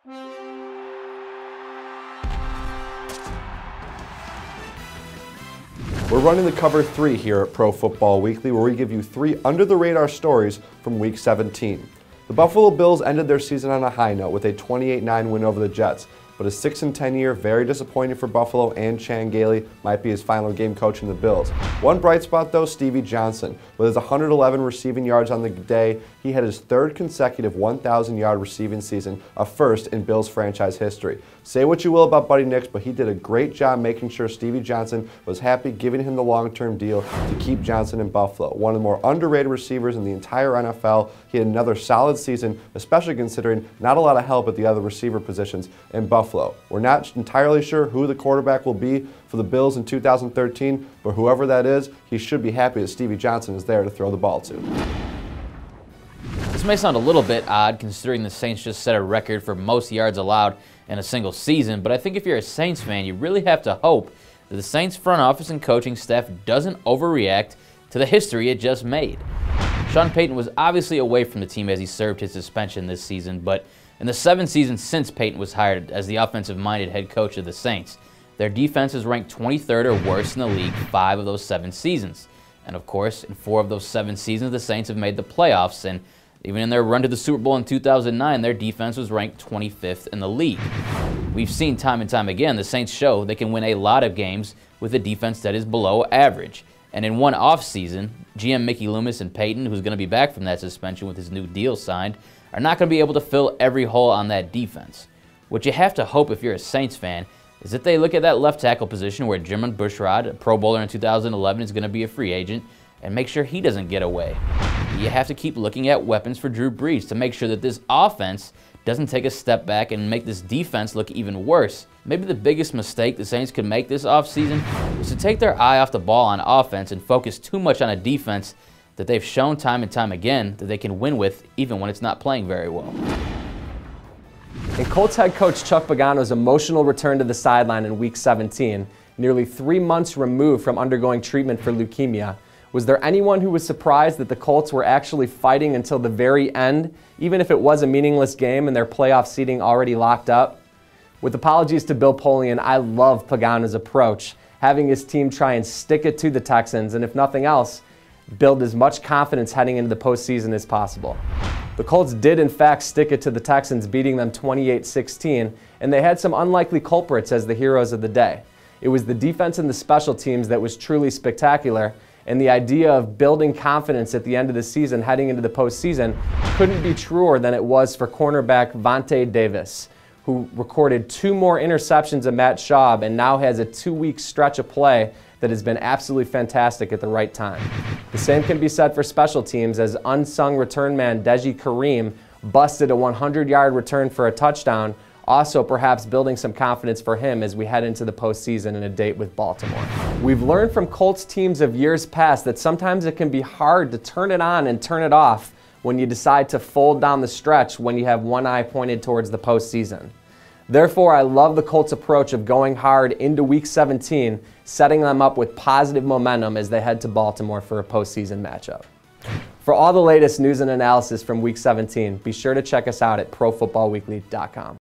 We're running the Cover 3 here at Pro Football Weekly, where we give you 3 under-the-radar stories from Week 17. The Buffalo Bills ended their season on a high note with a 28-9 win over the Jets, but a 6-10 year, very disappointing for Buffalo, and Chan Gailey might be his final game coaching the Bills. One bright spot though, Stevie Johnson. With his 111 receiving yards on the day, he had his 3rd consecutive 1,000-yard receiving season, a first in Bills franchise history. Say what you will about Buddy Nix, but he did a great job making sure Stevie Johnson was happy, giving him the long-term deal to keep Johnson in Buffalo. One of the more underrated receivers in the entire NFL. He had another solid season, especially considering not a lot of help at the other receiver positions in Buffalo. We're not entirely sure who the quarterback will be for the Bills in 2013, but whoever that is, he should be happy that Stevie Johnson is there to throw the ball to. This may sound a little bit odd considering the Saints just set a record for most yards allowed in a single season, but I think if you're a Saints fan, you really have to hope that the Saints front office and coaching staff doesn't overreact to the history it just made. Sean Payton was obviously away from the team as he served his suspension this season, but in the 7 seasons since Payton was hired as the offensive-minded head coach of the Saints, their defense is ranked 23rd or worse in the league 5 of those 7 seasons. And of course, in 4 of those 7 seasons, the Saints have made the playoffs, and even in their run to the Super Bowl in 2009, their defense was ranked 25th in the league. We've seen time and time again the Saints show they can win a lot of games with a defense that is below average. And in one offseason, GM Mickey Loomis and Payton, who's going to be back from that suspension with his new deal signed, are not going to be able to fill every hole on that defense. What you have to hope if you're a Saints fan is that they look at that left tackle position where Jermon Bushrod, a Pro Bowler in 2011, is going to be a free agent, and make sure he doesn't get away. You have to keep looking at weapons for Drew Brees to make sure that this offense doesn't take a step back and make this defense look even worse. Maybe the biggest mistake the Saints could make this offseason is to take their eye off the ball on offense and focus too much on a defense that they've shown time and time again that they can win with even when it's not playing very well. In Colts head coach Chuck Pagano's emotional return to the sideline in Week 17, nearly 3 months removed from undergoing treatment for leukemia, was there anyone who was surprised that the Colts were actually fighting until the very end, even if it was a meaningless game and their playoff seeding already locked up? With apologies to Bill Polian, I love Pagano's approach, having his team try and stick it to the Texans, and if nothing else, build as much confidence heading into the postseason as possible. The Colts did in fact stick it to the Texans, beating them 28-16, and they had some unlikely culprits as the heroes of the day. It was the defense and the special teams that was truly spectacular, and the idea of building confidence at the end of the season heading into the postseason couldn't be truer than it was for cornerback Vontae Davis, who recorded 2 more interceptions of Matt Schaub and now has a 2-week stretch of play that has been absolutely fantastic at the right time. The same can be said for special teams, as unsung return man Deji Kareem busted a 100-yard return for a touchdown, also perhaps building some confidence for him as we head into the postseason in a date with Baltimore. We've learned from Colts teams of years past that sometimes it can be hard to turn it on and turn it off when you decide to fold down the stretch when you have one eye pointed towards the postseason. Therefore, I love the Colts' approach of going hard into Week 17, setting them up with positive momentum as they head to Baltimore for a postseason matchup. For all the latest news and analysis from Week 17, be sure to check us out at ProFootballWeekly.com.